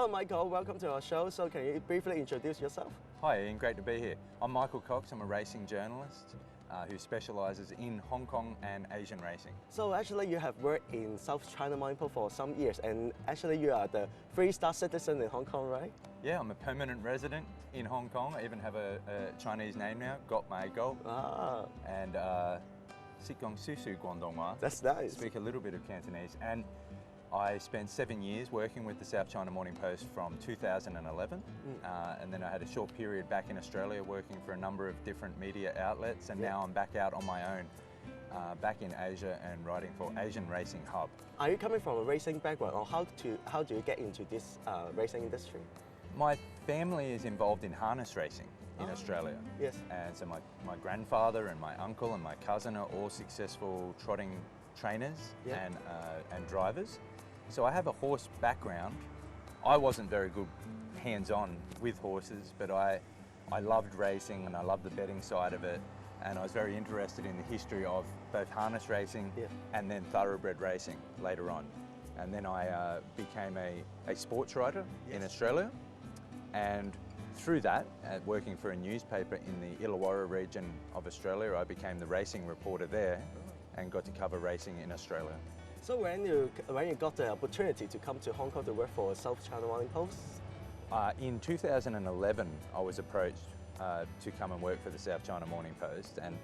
Hello Michael, welcome to our show. So can you briefly introduce yourself? Hi Ian, great to be here. I'm Michael Cox, I'm a racing journalist who specialises in Hong Kong and Asian racing. So actually you have worked in South China Morning Post for some years, and actually you are the three-star citizen in Hong Kong, right? Yeah, I'm a permanent resident in Hong Kong. I even have a Chinese name now, Got My Go. Ah. And Sit Gong Su Su Guangdonghua. That's nice. Speak a little bit of Cantonese. And I spent 7 years working with the South China Morning Post from 2011, and then I had a short period back in Australia working for a number of different media outlets, and now I'm back out on my own, back in Asia and writing for Asian Racing Hub. Are you coming from a racing background, or how do you get into this racing industry? My family is involved in harness racing in Australia. Yes. And so my grandfather and my uncle and my cousin are all successful trotting trainers and drivers. So I have a horse background. I wasn't very good hands-on with horses, but I loved racing and I loved the betting side of it, and I was very interested in the history of both harness racing and then thoroughbred racing later on. And then I became a sports writer in Australia, and through that, working for a newspaper in the Illawarra region of Australia, I became the racing reporter there and got to cover racing in Australia. So when you got the opportunity to come to Hong Kong to work for South China Morning Post? In 2011, I was approached to come and work for the South China Morning Post, and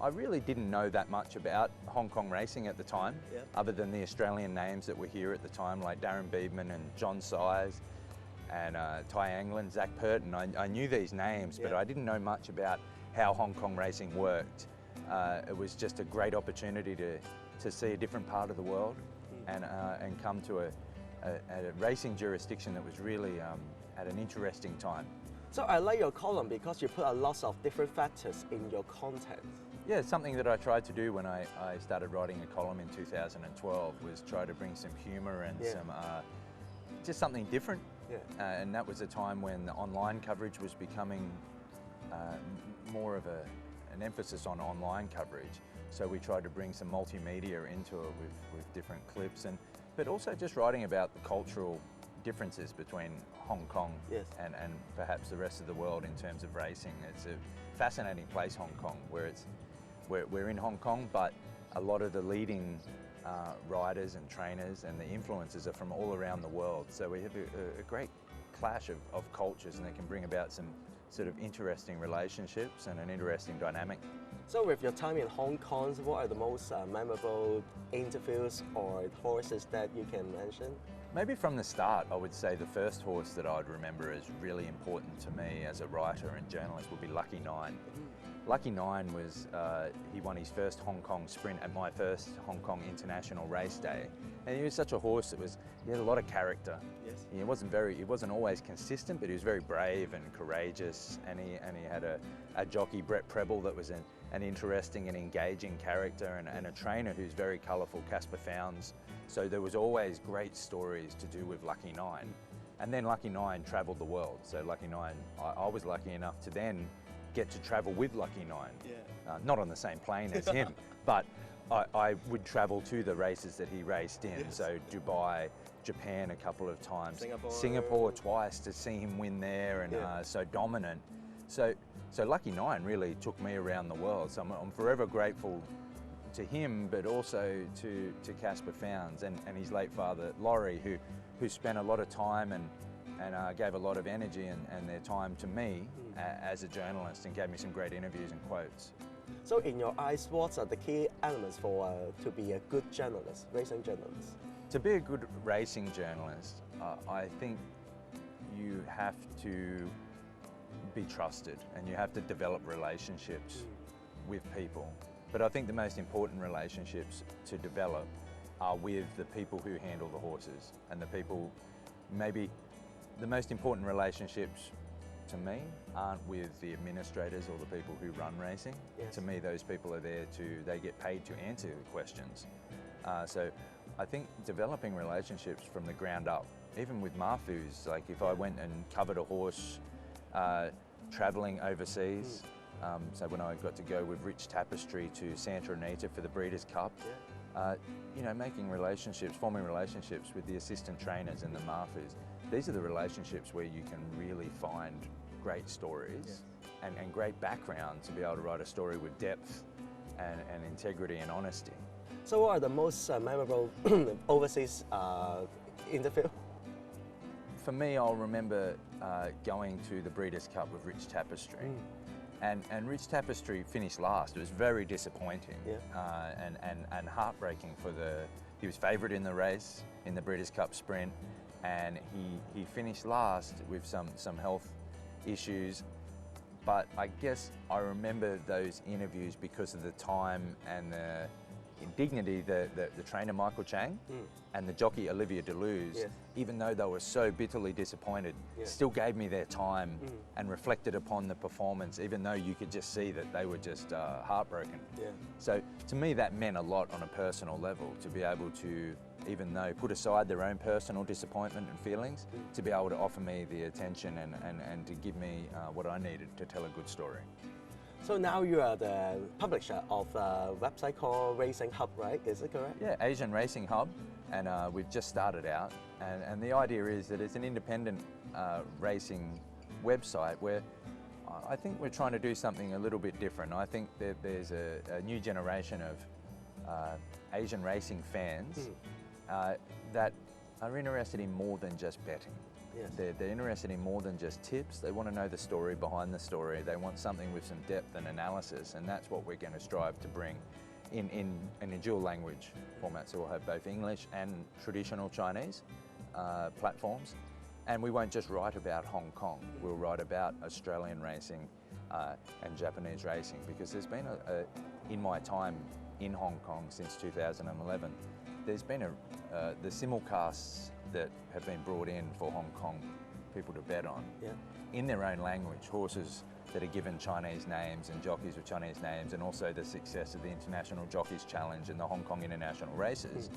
I really didn't know that much about Hong Kong racing at the time, other than the Australian names that were here at the time, like Darren Beadman and John Size and Ty Anglin, Zach Purton. I knew these names, but I didn't know much about how Hong Kong racing worked. It was just a great opportunity to see a different part of the world and come to a racing jurisdiction that was really at an interesting time. So I like your column because you put a lot of different factors in your content. Yeah, it's something that I tried to do when I started writing a column in 2012, was try to bring some humour and some just something different. And that was a time when the online coverage was becoming more of an emphasis on online coverage. So we tried to bring some multimedia into it with different clips, but also just writing about the cultural differences between Hong Kong and perhaps the rest of the world in terms of racing. It's a fascinating place, Hong Kong, where we're in Hong Kong, but a lot of the leading riders and trainers and the influencers are from all around the world. So we have a great clash of cultures, and it can bring about some sort of interesting relationships and an interesting dynamic. So with your time in Hong Kong, what are the most memorable interviews or horses that you can mention? Maybe from the start, I would say the first horse that I'd remember as really important to me as a writer and journalist would be Lucky Nine. Lucky Nine was, he won his first Hong Kong sprint at my first Hong Kong International Race Day. And he was such a horse that he had a lot of character. He wasn't always consistent, but he was very brave and courageous, and he had a jockey, Brett Preble, that was an interesting and engaging character, and a trainer who's very colourful, Casper Founds. So there was always great stories to do with Lucky Nine. And then Lucky Nine travelled the world. So Lucky Nine, I was lucky enough to then get to travel with Lucky Nine. Not on the same plane as him, but I would travel to the races that he raced in. So Dubai, Japan a couple of times, Singapore twice to see him win there, and so dominant. So Lucky Nine really took me around the world. So I'm forever grateful to him, but also to Casper Founds and his late father Laurie, who spent a lot of time and gave a lot of energy and their time to me as a journalist, and gave me some great interviews and quotes. So in your eyes, what are the key elements for to be a good journalist, racing journalist? To be a good racing journalist, I think you have to be trusted and you have to develop relationships with people. But I think the most important relationships to develop are with the people who handle the horses, and the people, maybe the most important relationships to me aren't with the administrators or the people who run racing. To me, those people are there they get paid to answer questions. So I think developing relationships from the ground up, even with Marfus, like if I went and covered a horse travelling overseas, so when I got to go with Rich Tapestry to Santa Anita for the Breeders' Cup, you know, making relationships, forming relationships with the assistant trainers and the Marfus, these are the relationships where you can really find great stories and great background to be able to write a story with depth and integrity and honesty. So what are the most memorable overseas interview? For me, I'll remember going to the Breeders' Cup with Rich Tapestry. And Rich Tapestry finished last. It was very disappointing and heartbreaking for he was favourite in the race, in the Breeders' Cup sprint, and he finished last with some health issues. But I guess I remember those interviews because of the time and the indignity the trainer Michael Chang and the jockey Olivia Deleuze, even though they were so bitterly disappointed, still gave me their time and reflected upon the performance, even though you could just see that they were just heartbroken. So to me that meant a lot on a personal level, to be able to, even though put aside their own personal disappointment and feelings, to be able to offer me the attention and to give me what I needed to tell a good story. So now you are the publisher of a website called Racing Hub, right? Is it correct? Yeah, Asian Racing Hub, and we've just started out. And the idea is that it's an independent racing website where I think we're trying to do something a little bit different. I think that there's a new generation of Asian racing fans that are interested in more than just betting. They're interested in more than just tips. They want to know the story behind the story. They want something with some depth and analysis, and that's what we're going to strive to bring in a dual language format. So we'll have both English and traditional Chinese platforms, and we won't just write about Hong Kong. We'll write about Australian racing and Japanese racing, because there's been in my time in Hong Kong since 2011, there's been the simulcasts that have been brought in for Hong Kong people to bet on in their own language, horses that are given Chinese names and jockeys with Chinese names, and also the success of the International Jockeys Challenge and the Hong Kong International Races.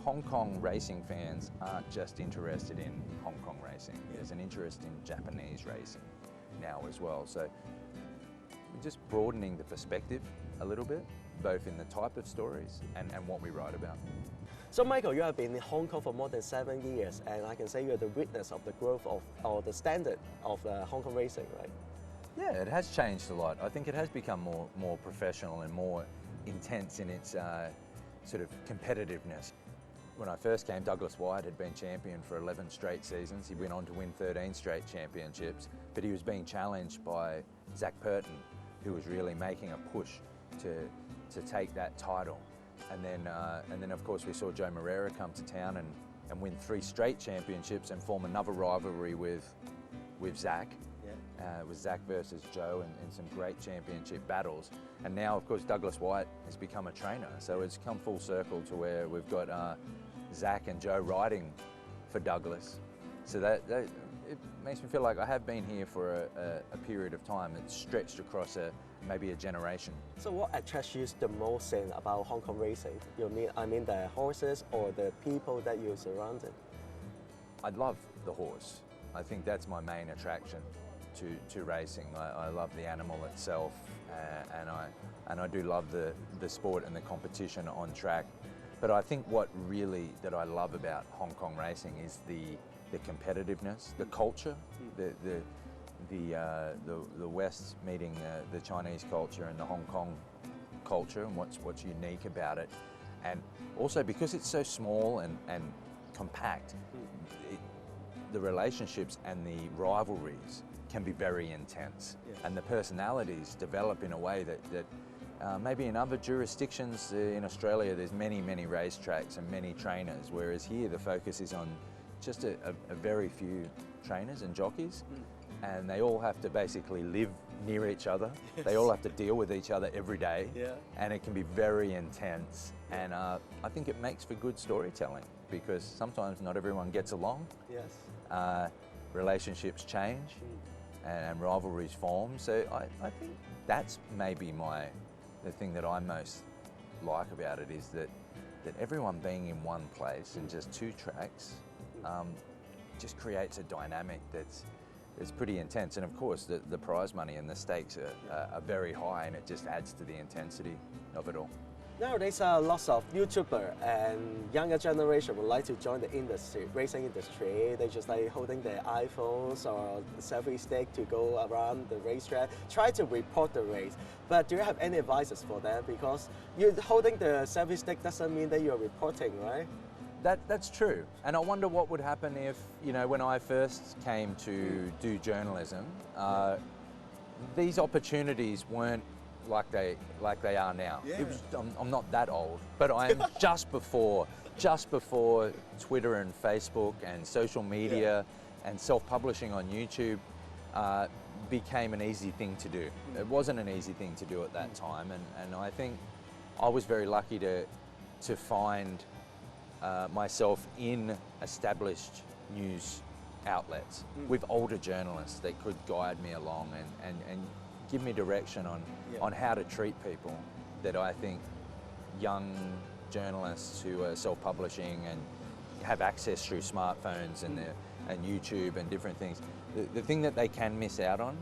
Hong Kong racing fans aren't just interested in Hong Kong racing. There's an interest in Japanese racing now as well. So we're just broadening the perspective a little bit, both in the type of stories and what we write about. So Michael, you have been in Hong Kong for more than 7 years, and I can say you're the witness of the growth of, or the standard of Hong Kong racing, right? Yeah, it has changed a lot. I think it has become more professional and more intense in its sort of competitiveness. When I first came, Douglas White had been champion for 11 straight seasons. He went on to win 13 straight championships, but he was being challenged by Zach Purton, who was really making a push to take that title. And then of course we saw Joe Moreira come to town and win 3 straight championships and form another rivalry with Zach. It was Zach versus Joe in some great championship battles. And now of course Douglas White has become a trainer, so it's come full circle to where we've got Zach and Joe riding for Douglas. So that it makes me feel like I have been here for a period of time that's stretched across maybe a generation. So what attracts you the most about Hong Kong racing? I mean the horses or the people that you're surrounded? I love the horse. I think that's my main attraction to racing. I love the animal itself, and I do love the sport and the competition on track. But I think what really that I love about Hong Kong racing is the competitiveness, the culture, the West meeting the Chinese culture and the Hong Kong culture, and what's unique about it. And also because it's so small and compact, the relationships and the rivalries can be very intense, and the personalities develop in a way that maybe in other jurisdictions in Australia there's many racetracks and many trainers, whereas here the focus is on just a very few trainers and jockeys, and they all have to basically live near each other. They all have to deal with each other every day, and it can be very intense. And I think it makes for good storytelling, because sometimes not everyone gets along. Relationships change and rivalries form. So I think that's maybe the thing that I most like about it, is that everyone being in one place and just 2 tracks just creates a dynamic that's pretty intense. And of course the prize money and the stakes are very high, and it just adds to the intensity of it all. Nowadays, lots of YouTubers and younger generation would like to join the industry, racing industry. They just like holding their iPhones or selfie stick to go around the racetrack, try to report the race. But do you have any advices for them? Because you holding the selfie stick doesn't mean that you're reporting, right? That's true. And I wonder what would happen if, you know, when I first came to do journalism, these opportunities weren't like they are now. Yeah. It was, I'm not that old, but I'm just before Twitter and Facebook and social media and self-publishing on YouTube became an easy thing to do. It wasn't an easy thing to do at that time, and I think I was very lucky to find myself in established news outlets with older journalists that could guide me along and give me direction on how to treat people that I think young journalists who are self-publishing and have access through smartphones and YouTube and different things, the thing that they can miss out on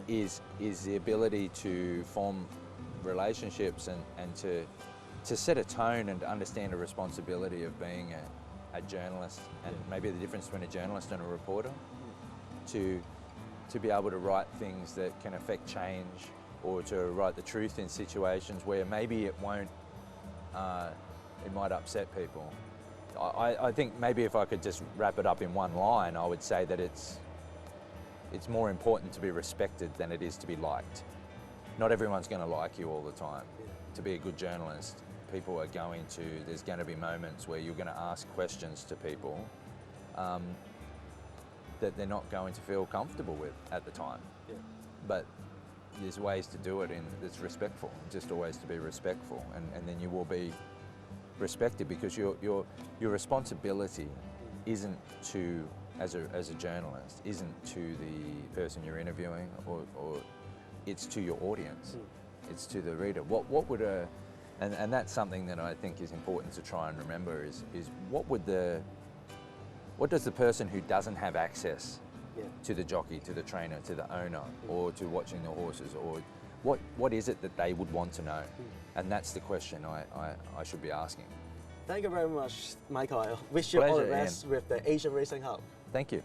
is the ability to form relationships and to set a tone and to understand the responsibility of being a journalist and maybe the difference between a journalist and a reporter, to be able to write things that can affect change or to write the truth in situations where maybe it won't, it might upset people. I think maybe if I could just wrap it up in one line, I would say that it's more important to be respected than it is to be liked. Not everyone's going to like you all the time. To be a good journalist, there's going to be moments where you're going to ask questions to people that they're not going to feel comfortable with at the time. But there's ways to do it that's respectful, just always to be respectful, and then you will be respected because your responsibility isn't to, as a journalist, isn't to the person you're interviewing or it's to your audience. It's to the reader. What would and that's something that I think is important to try and remember is what does the person who doesn't have access to the jockey, to the trainer, to the owner, or to watching the horses, or what is it that they would want to know? And that's the question I should be asking. Thank you very much, Michael. I wish you all the best with the Asian Racing Hub. Thank you.